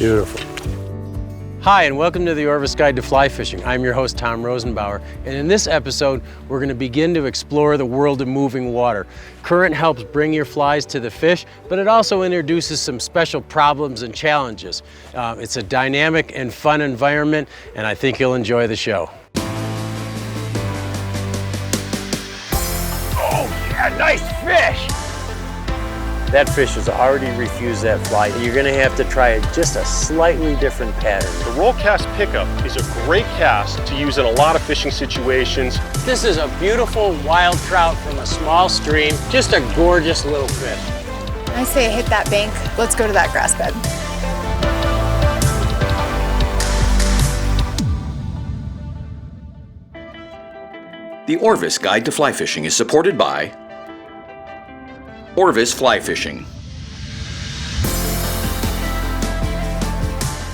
Beautiful. Hi, and welcome to the Orvis Guide to Fly Fishing. I'm your host, Tom Rosenbauer, and in this episode, we're going to begin to explore the world of moving water. Current helps bring your flies to the fish, but it also introduces some special problems and challenges. It's a dynamic and fun environment, and I think you'll enjoy the show. Oh yeah, nice fish! That fish has already refused that fly. You're gonna have to try just a slightly different pattern. The roll cast pickup is a great cast to use in a lot of fishing situations. This is a beautiful wild trout from a small stream, just a gorgeous little fish. I say hit that bank, let's go to that grass bed. The Orvis Guide to Fly Fishing is supported by Orvis Fly Fishing,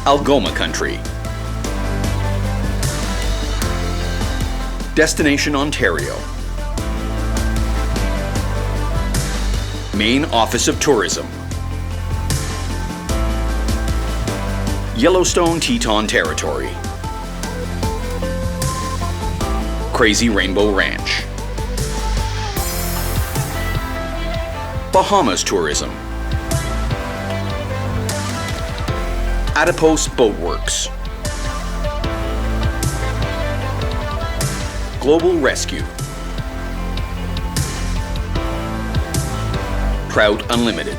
Algoma Country, Destination Ontario, Maine Office of Tourism, Yellowstone Teton Territory, Crazy Rainbow Ranch, Bahamas Tourism, Adipose Boatworks, Global Rescue, Trout Unlimited,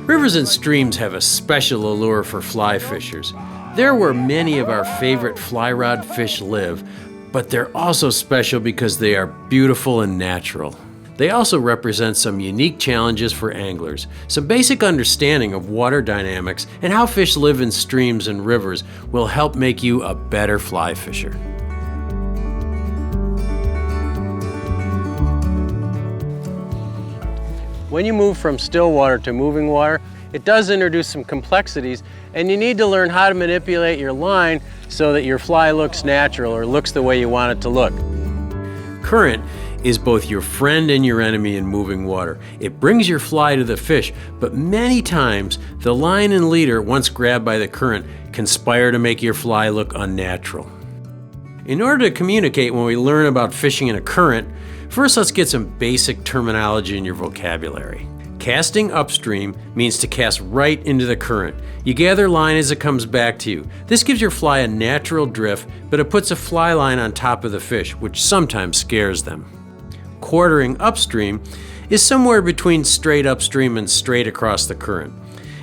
Rivers and streams have a special allure for fly fishers. They're where many of our favorite fly rod fish live, but they're also special because they are beautiful and natural. They also represent some unique challenges for anglers. Some basic understanding of water dynamics and how fish live in streams and rivers will help make you a better fly fisher. When you move from still water to moving water, it does introduce some complexities, and you need to learn how to manipulate your line so that your fly looks natural or looks the way you want it to look. Current is both your friend and your enemy in moving water. It brings your fly to the fish, but many times the line and leader, once grabbed by the current, conspire to make your fly look unnatural. In order to communicate when we learn about fishing in a current, first let's get some basic terminology in your vocabulary. Casting upstream means to cast right into the current. You gather line as it comes back to you. This gives your fly a natural drift, but it puts a fly line on top of the fish, which sometimes scares them. Quartering upstream is somewhere between straight upstream and straight across the current.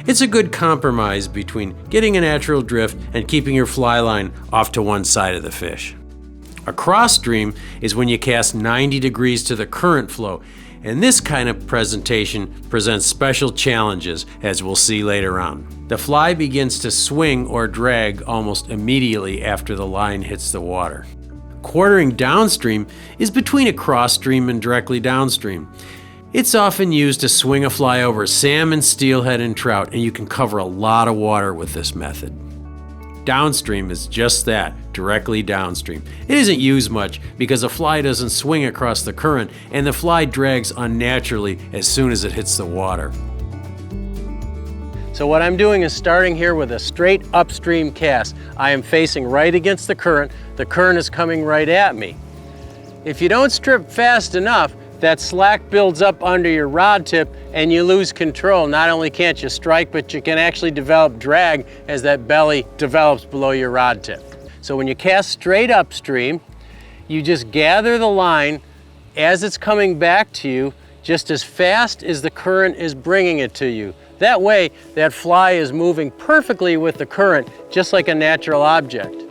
It's a good compromise between getting a natural drift and keeping your fly line off to one side of the fish. A cross stream is when you cast 90 degrees to the current flow, and this kind of presentation presents special challenges, as we'll see later on. The fly begins to swing or drag almost immediately after the line hits the water. Quartering downstream is between a cross stream and directly downstream. It's often used to swing a fly over salmon, steelhead, and trout, and you can cover a lot of water with this method. Downstream is just that, directly downstream. It isn't used much because a fly doesn't swing across the current and the fly drags unnaturally as soon as it hits the water. So what I'm doing is starting here with a straight upstream cast. I am facing right against the current. The current is coming right at me. If you don't strip fast enough, that slack builds up under your rod tip and you lose control. Not only can't you strike, but you can actually develop drag as that belly develops below your rod tip. So when you cast straight upstream, you just gather the line as it's coming back to you, just as fast as the current is bringing it to you. That way, that fly is moving perfectly with the current, just like a natural object.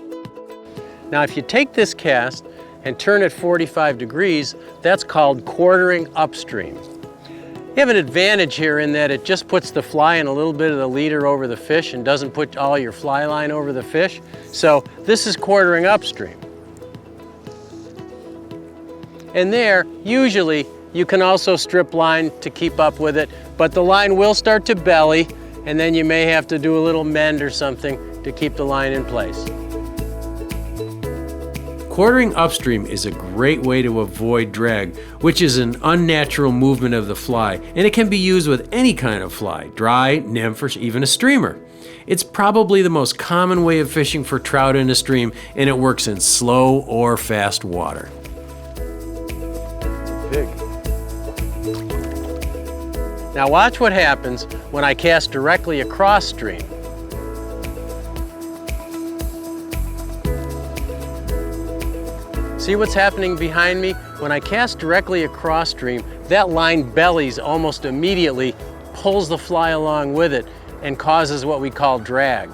Now, if you take this cast and turn it 45 degrees, that's called quartering upstream. You have an advantage here in that it just puts the fly and a little bit of the leader over the fish and doesn't put all your fly line over the fish. So this is quartering upstream. And there, usually, you can also strip line to keep up with it, but the line will start to belly, and then you may have to do a little mend or something to keep the line in place. Quartering upstream is a great way to avoid drag, which is an unnatural movement of the fly, and it can be used with any kind of fly, dry, nymph, or even a streamer. It's probably the most common way of fishing for trout in a stream, and it works in slow or fast water. Big. Now watch what happens when I cast directly across stream. See what's happening behind me? When I cast directly across stream, that line bellies almost immediately, pulls the fly along with it, and causes what we call drag.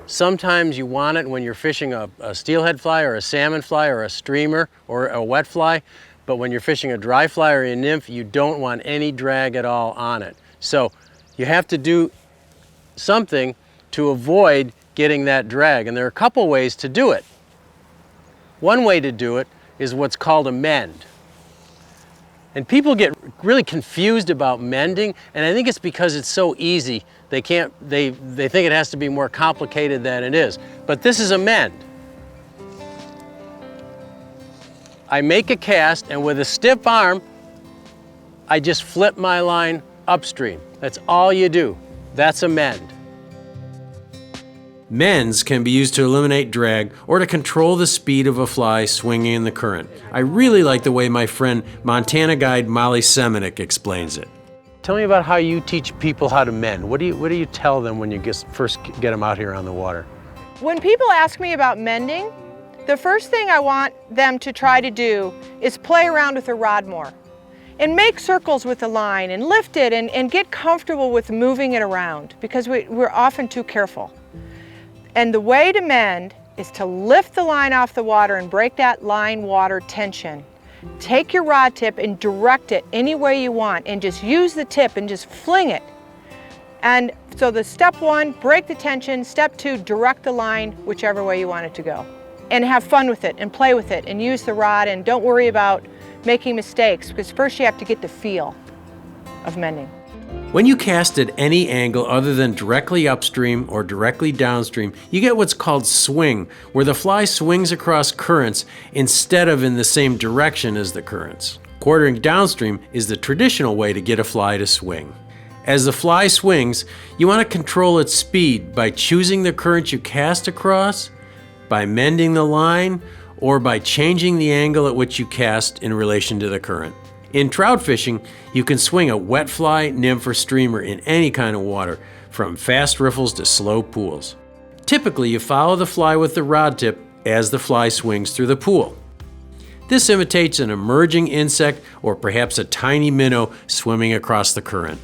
Sometimes you want it when you're fishing a steelhead fly or a salmon fly or a streamer or a wet fly, but when you're fishing a dry fly or a nymph, you don't want any drag at all on it. So you have to do something to avoid getting that drag, and there are a couple ways to do it. One way to do it is what's called a mend. And people get really confused about mending, and I think it's because it's so easy. They think it has to be more complicated than it is. But this is a mend. I make a cast, and with a stiff arm, I just flip my line upstream. That's all you do. That's a mend. Mends can be used to eliminate drag or to control the speed of a fly swinging in the current. I really like the way my friend Montana guide Molly Semenuk explains it. Tell me about how you teach people how to mend. What do you tell them when you first get them out here on the water? When people ask me about mending, the first thing I want them to try to do is play around with the rod more and make circles with the line and lift it and get comfortable with moving it around, because we're often too careful. And the way to mend is to lift the line off the water and break that line water tension. Take your rod tip and direct it any way you want, and just use the tip and just fling it. And so the step one, break the tension. Step two, direct the line whichever way you want it to go. And have fun with it and play with it and use the rod, and don't worry about making mistakes, because first you have to get the feel of mending. When you cast at any angle other than directly upstream or directly downstream, you get what's called swing, where the fly swings across currents instead of in the same direction as the currents. Quartering downstream is the traditional way to get a fly to swing. As the fly swings, you want to control its speed by choosing the current you cast across, by mending the line, or by changing the angle at which you cast in relation to the current. In trout fishing, you can swing a wet fly, nymph, or streamer in any kind of water, from fast riffles to slow pools. Typically, you follow the fly with the rod tip as the fly swings through the pool. This imitates an emerging insect or perhaps a tiny minnow swimming across the current.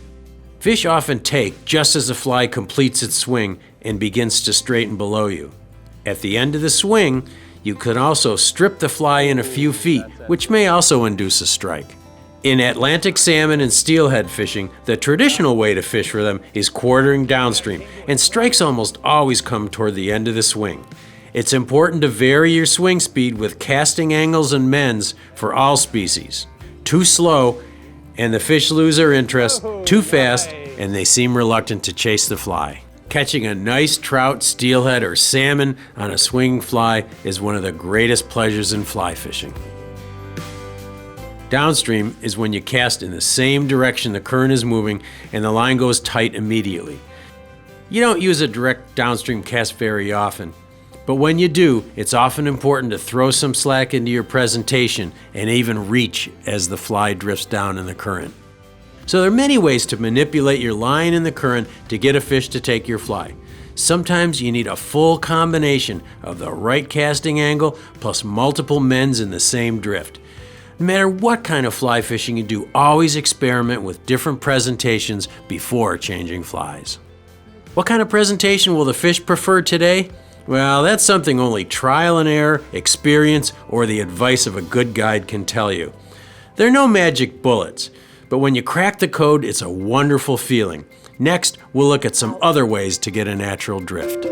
Fish often take just as the fly completes its swing and begins to straighten below you. At the end of the swing, you can also strip the fly in a few feet, which may also induce a strike. In Atlantic salmon and steelhead fishing, the traditional way to fish for them is quartering downstream, and strikes almost always come toward the end of the swing. It's important to vary your swing speed with casting angles and mends for all species. Too slow, and the fish lose their interest. Too fast, and they seem reluctant to chase the fly. Catching a nice trout, steelhead, or salmon on a swinging fly is one of the greatest pleasures in fly fishing. Downstream is when you cast in the same direction the current is moving and the line goes tight immediately. You don't use a direct downstream cast very often, but when you do, it's often important to throw some slack into your presentation and even reach as the fly drifts down in the current. So there are many ways to manipulate your line in the current to get a fish to take your fly. Sometimes you need a full combination of the right casting angle plus multiple mends in the same drift. No matter what kind of fly fishing you do, always experiment with different presentations before changing flies. What kind of presentation will the fish prefer today? Well, that's something only trial and error, experience, or the advice of a good guide can tell you. There are no magic bullets, but when you crack the code, it's a wonderful feeling. Next, we'll look at some other ways to get a natural drift.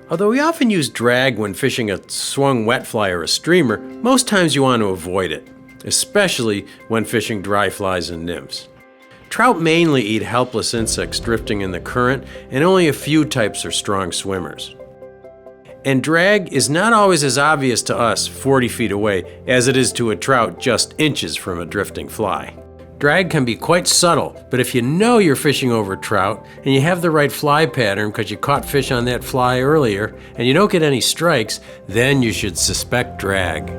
Although we often use drag when fishing a swung wet fly or a streamer, most times you want to avoid it, especially when fishing dry flies and nymphs. Trout mainly eat helpless insects drifting in the current, and only a few types are strong swimmers. And drag is not always as obvious to us 40 feet away as it is to a trout just inches from a drifting fly. Drag can be quite subtle, but if you know you're fishing over trout and you have the right fly pattern because you caught fish on that fly earlier and you don't get any strikes, then you should suspect drag.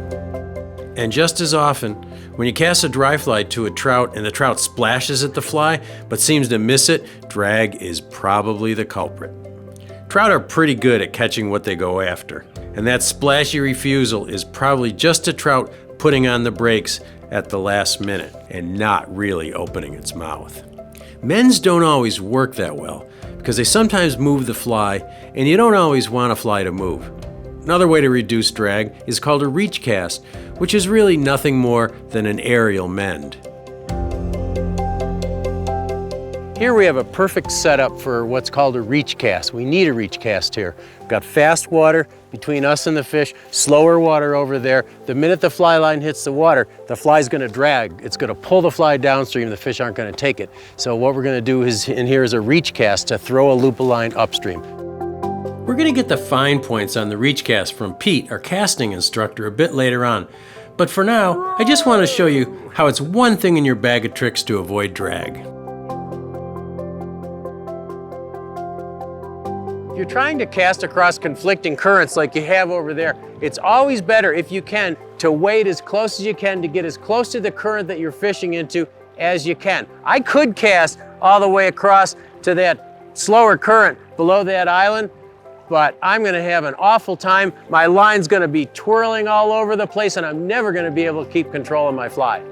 And just as often, when you cast a dry fly to a trout and the trout splashes at the fly but seems to miss it, drag is probably the culprit. Trout are pretty good at catching what they go after, and that splashy refusal is probably just a trout putting on the brakes at the last minute and not really opening its mouth. Mends don't always work that well because they sometimes move the fly, and you don't always want a fly to move. Another way to reduce drag is called a reach cast, which is really nothing more than an aerial mend. Here we have a perfect setup for what's called a reach cast. We need a reach cast here. We've got fast water between us and the fish, slower water over there. The minute the fly line hits the water, the fly's gonna drag. It's gonna pull the fly downstream, the fish aren't gonna take it. So what we're gonna do is, in here is a reach cast to throw a loop of line upstream. We're gonna get the fine points on the reach cast from Pete, our casting instructor, a bit later on. But for now, I just wanna show you how it's one thing in your bag of tricks to avoid drag. If you're trying to cast across conflicting currents like you have over there, it's always better, if you can, to wade as close as you can to get as close to the current that you're fishing into as you can. I could cast all the way across to that slower current below that island, but I'm gonna have an awful time. My line's gonna be twirling all over the place and I'm never gonna be able to keep control of my fly.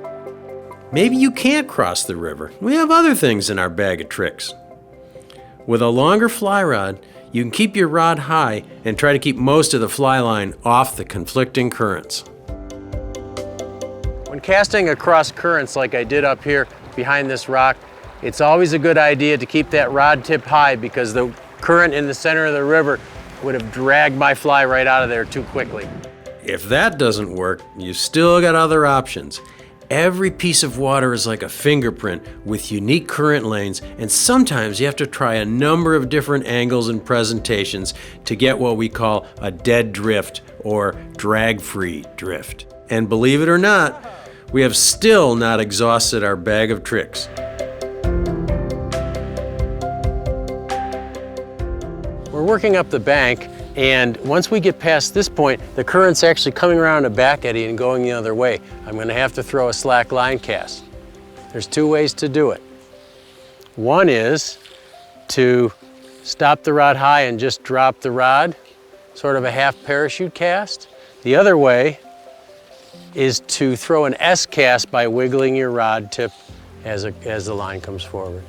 Maybe you can't cross the river. We have other things in our bag of tricks. With a longer fly rod, you can keep your rod high and try to keep most of the fly line off the conflicting currents. When casting across currents like I did up here behind this rock, it's always a good idea to keep that rod tip high because the current in the center of the river would have dragged my fly right out of there too quickly. If that doesn't work, you've still got other options. Every piece of water is like a fingerprint with unique current lanes, and sometimes you have to try a number of different angles and presentations to get what we call a dead drift or drag-free drift. And believe it or not, we have still not exhausted our bag of tricks. We're working up the bank, and once we get past this point, the current's actually coming around a back eddy and going the other way. I'm gonna have to throw a slack line cast. There's two ways to do it. One is to stop the rod high and just drop the rod, sort of a half parachute cast. The other way is to throw an S cast by wiggling your rod tip as the line comes forward.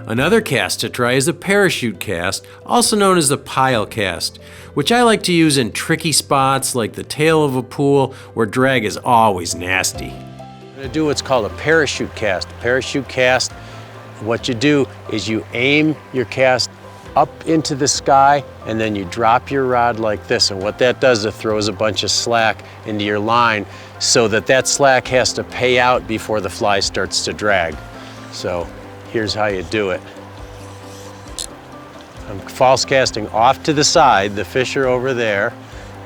Another cast to try is the parachute cast, also known as the pile cast, which I like to use in tricky spots like the tail of a pool where drag is always nasty. I'm going to do what's called a parachute cast. Parachute cast, what you do is you aim your cast up into the sky and then you drop your rod like this, and what that does is it throws a bunch of slack into your line so that slack has to pay out before the fly starts to drag. So here's how you do it. I'm false casting off to the side, the fish are over there,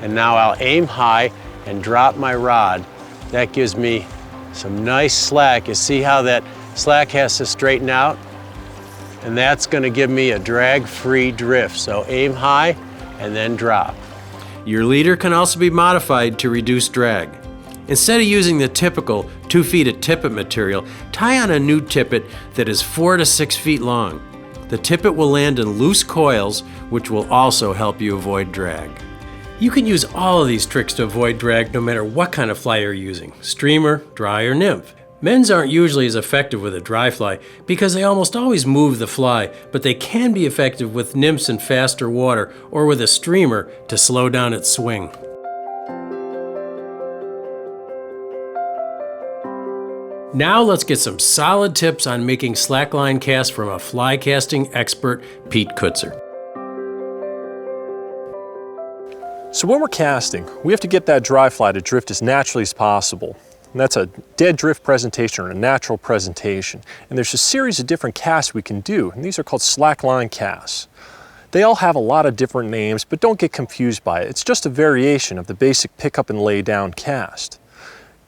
and now I'll aim high and drop my rod. That gives me some nice slack. You see how that slack has to straighten out? And that's gonna give me a drag-free drift. So aim high and then drop. Your leader can also be modified to reduce drag. Instead of using the typical 2 feet of tippet material, tie on a new tippet that is 4 to 6 feet long. The tippet will land in loose coils, which will also help you avoid drag. You can use all of these tricks to avoid drag no matter what kind of fly you're using, streamer, dry, or nymph. Mends aren't usually as effective with a dry fly because they almost always move the fly, but they can be effective with nymphs in faster water or with a streamer to slow down its swing. Now let's get some solid tips on making slackline casts from a fly casting expert, Pete Kutzer. So when we're casting, we have to get that dry fly to drift as naturally as possible. And that's a dead drift presentation or a natural presentation. And there's a series of different casts we can do, and these are called slackline casts. They all have a lot of different names, but don't get confused by it. It's just a variation of the basic pick up and lay down cast.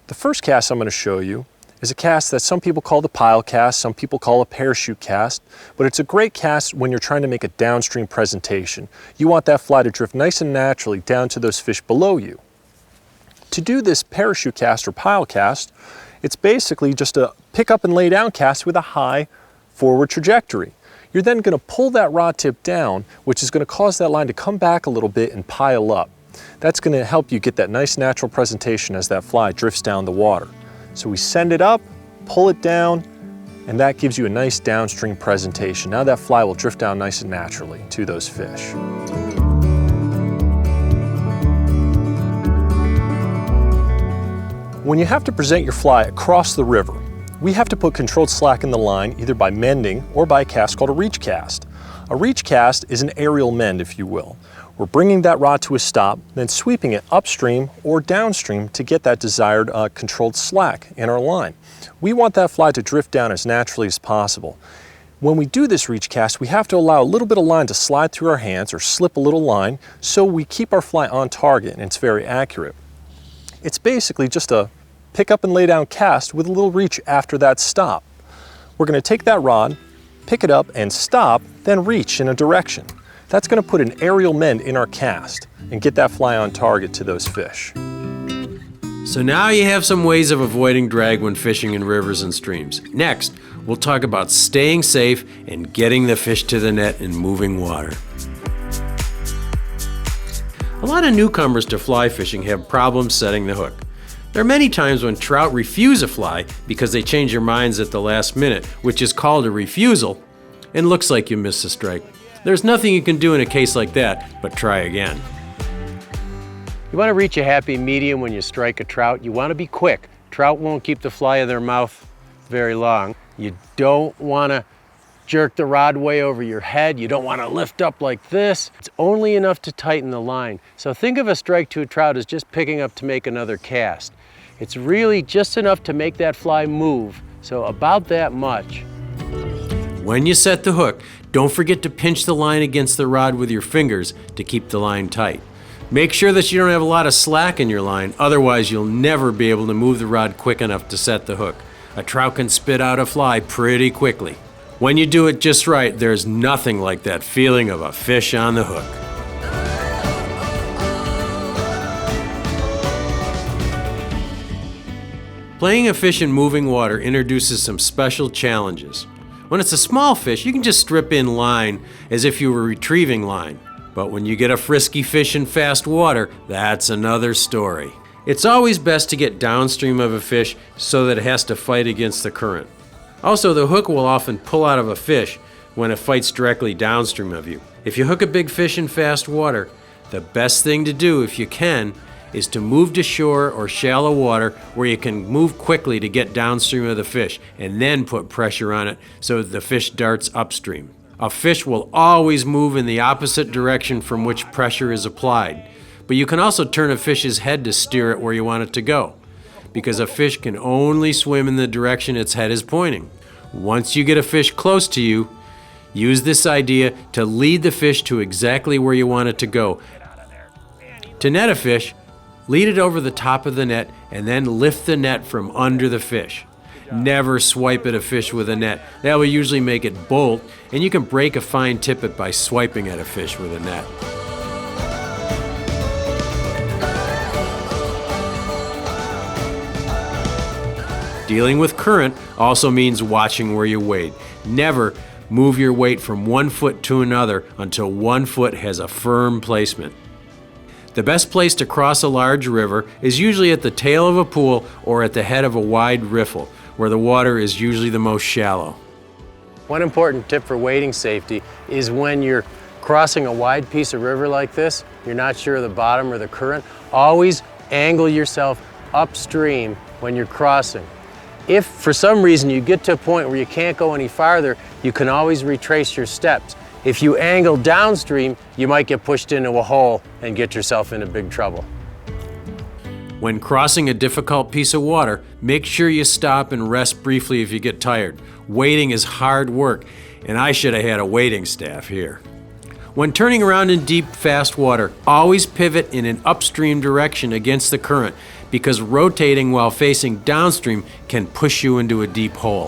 The first cast I'm going to show you is a cast that some people call the pile cast, some people call a parachute cast, but it's a great cast when you're trying to make a downstream presentation. You want that fly to drift nice and naturally down to those fish below you. To do this parachute cast or pile cast, it's basically just a pick up and lay down cast with a high forward trajectory. You're then going to pull that rod tip down, which is going to cause that line to come back a little bit and pile up. That's going to help you get that nice natural presentation as that fly drifts down the water. So we send it up, pull it down, and that gives you a nice downstream presentation. Now that fly will drift down nice and naturally to those fish. When you have to present your fly across the river, we have to put controlled slack in the line either by mending or by a cast called a reach cast. A reach cast is an aerial mend, if you will. We're bringing that rod to a stop, then sweeping it upstream or downstream to get that desired controlled slack in our line. We want that fly to drift down as naturally as possible. When we do this reach cast, we have to allow a little bit of line to slide through our hands or slip a little line so we keep our fly on target and it's very accurate. It's basically just a pick up and lay down cast with a little reach after that stop. We're going to take that rod, pick it up and stop, then reach in a direction. That's going to put an aerial mend in our cast and get that fly on target to those fish. So now you have some ways of avoiding drag when fishing in rivers and streams. Next, we'll talk about staying safe and getting the fish to the net in moving water. A lot of newcomers to fly fishing have problems setting the hook. There are many times when trout refuse a fly because they change their minds at the last minute, which is called a refusal, and looks like you missed a strike. There's nothing you can do in a case like that, but try again. You want to reach a happy medium when you strike a trout. You want to be quick. Trout won't keep the fly in their mouth very long. You don't want to jerk the rod way over your head. You don't want to lift up like this. It's only enough to tighten the line. So think of a strike to a trout as just picking up to make another cast. It's really just enough to make that fly move, so about that much. When you set the hook, don't forget to pinch the line against the rod with your fingers to keep the line tight. Make sure that you don't have a lot of slack in your line, otherwise you'll never be able to move the rod quick enough to set the hook. A trout can spit out a fly pretty quickly. When you do it just right, there's nothing like that feeling of a fish on the hook. Playing a fish in moving water introduces some special challenges. When it's a small fish, you can just strip in line as if you were retrieving line. But when you get a frisky fish in fast water, that's another story. It's always best to get downstream of a fish so that it has to fight against the current. Also, the hook will often pull out of a fish when it fights directly downstream of you. If you hook a big fish in fast water, the best thing to do, if you can, is to move to shore or shallow water where you can move quickly to get downstream of the fish and then put pressure on it so that the fish darts upstream. A fish will always move in the opposite direction from which pressure is applied, but you can also turn a fish's head to steer it where you want it to go, because a fish can only swim in the direction its head is pointing. Once you get a fish close to you, use this idea to lead the fish to exactly where you want it to go. To net a fish, lead it over the top of the net and then lift the net from under the fish. Never swipe at a fish with a net. That will usually make it bolt, and you can break a fine tippet by swiping at a fish with a net. Dealing with current also means watching where you wade. Never move your weight from one foot to another until one foot has a firm placement. The best place to cross a large river is usually at the tail of a pool or at the head of a wide riffle, where the water is usually the most shallow. One important tip for wading safety is when you're crossing a wide piece of river like this, you're not sure of the bottom or the current, always angle yourself upstream when you're crossing. If for some reason you get to a point where you can't go any farther, you can always retrace your steps. If you angle downstream, you might get pushed into a hole and get yourself into big trouble. When crossing a difficult piece of water, make sure you stop and rest briefly if you get tired. Wading is hard work, and I should have had a wading staff here. When turning around in deep, fast water, always pivot in an upstream direction against the current, because rotating while facing downstream can push you into a deep hole.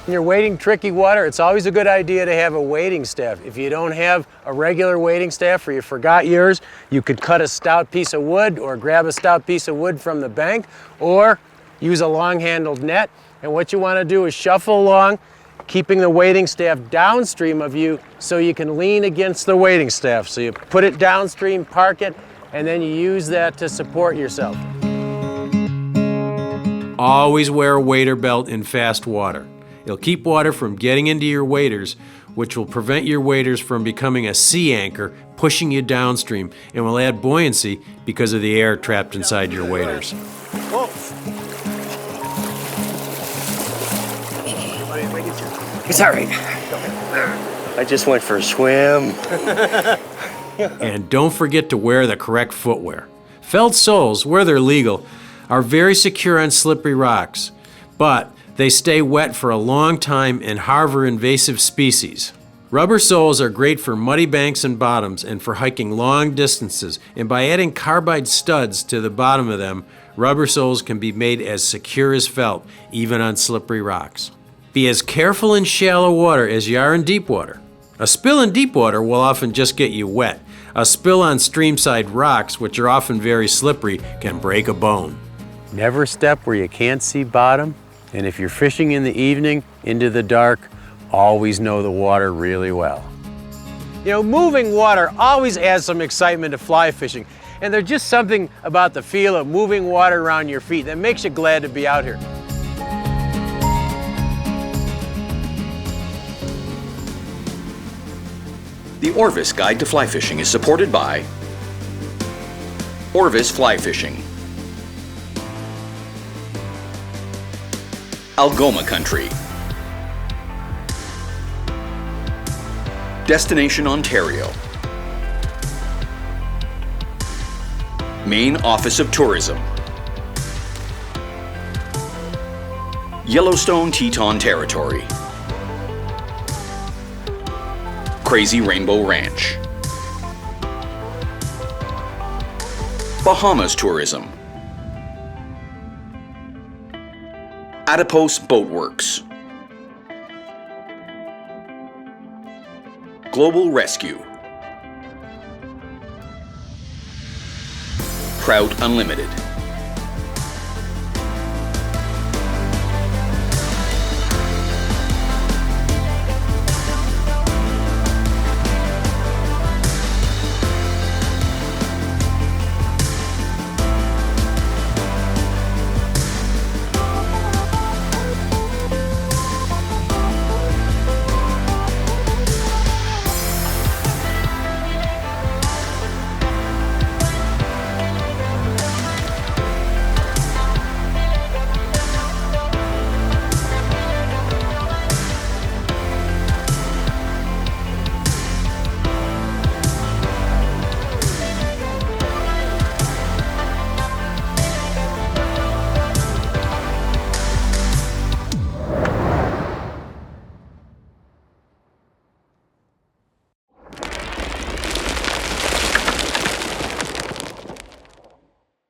When you're wading tricky water, it's always a good idea to have a wading staff. If you don't have a regular wading staff or you forgot yours, you could cut a stout piece of wood or grab a stout piece of wood from the bank or use a long-handled net. And what you want to do is shuffle along, keeping the wading staff downstream of you so you can lean against the wading staff. So you put it downstream, park it, and then you use that to support yourself. Always wear a wader belt in fast water. It'll keep water from getting into your waders, which will prevent your waders from becoming a sea anchor, pushing you downstream, and will add buoyancy because of the air trapped inside your waders. It's all right. I just went for a swim. And don't forget to wear the correct footwear. Felt soles, where they're legal, are very secure on slippery rocks, but they stay wet for a long time and harbor invasive species. Rubber soles are great for muddy banks and bottoms and for hiking long distances, and by adding carbide studs to the bottom of them, rubber soles can be made as secure as felt, even on slippery rocks. Be as careful in shallow water as you are in deep water. A spill in deep water will often just get you wet. A spill on streamside rocks, which are often very slippery, can break a bone. Never step where you can't see bottom. And if you're fishing in the evening, into the dark, always know the water really well. You know, moving water always adds some excitement to fly fishing. And there's just something about the feel of moving water around your feet that makes you glad to be out here. The Orvis Guide to Fly Fishing is supported by Orvis Fly Fishing, Algoma Country, Destination Ontario, Maine Office of Tourism, Yellowstone Teton Territory, Crazy Rainbow Ranch, Bahamas Tourism, Adipose Boat Works, Global Rescue, Trout Unlimited.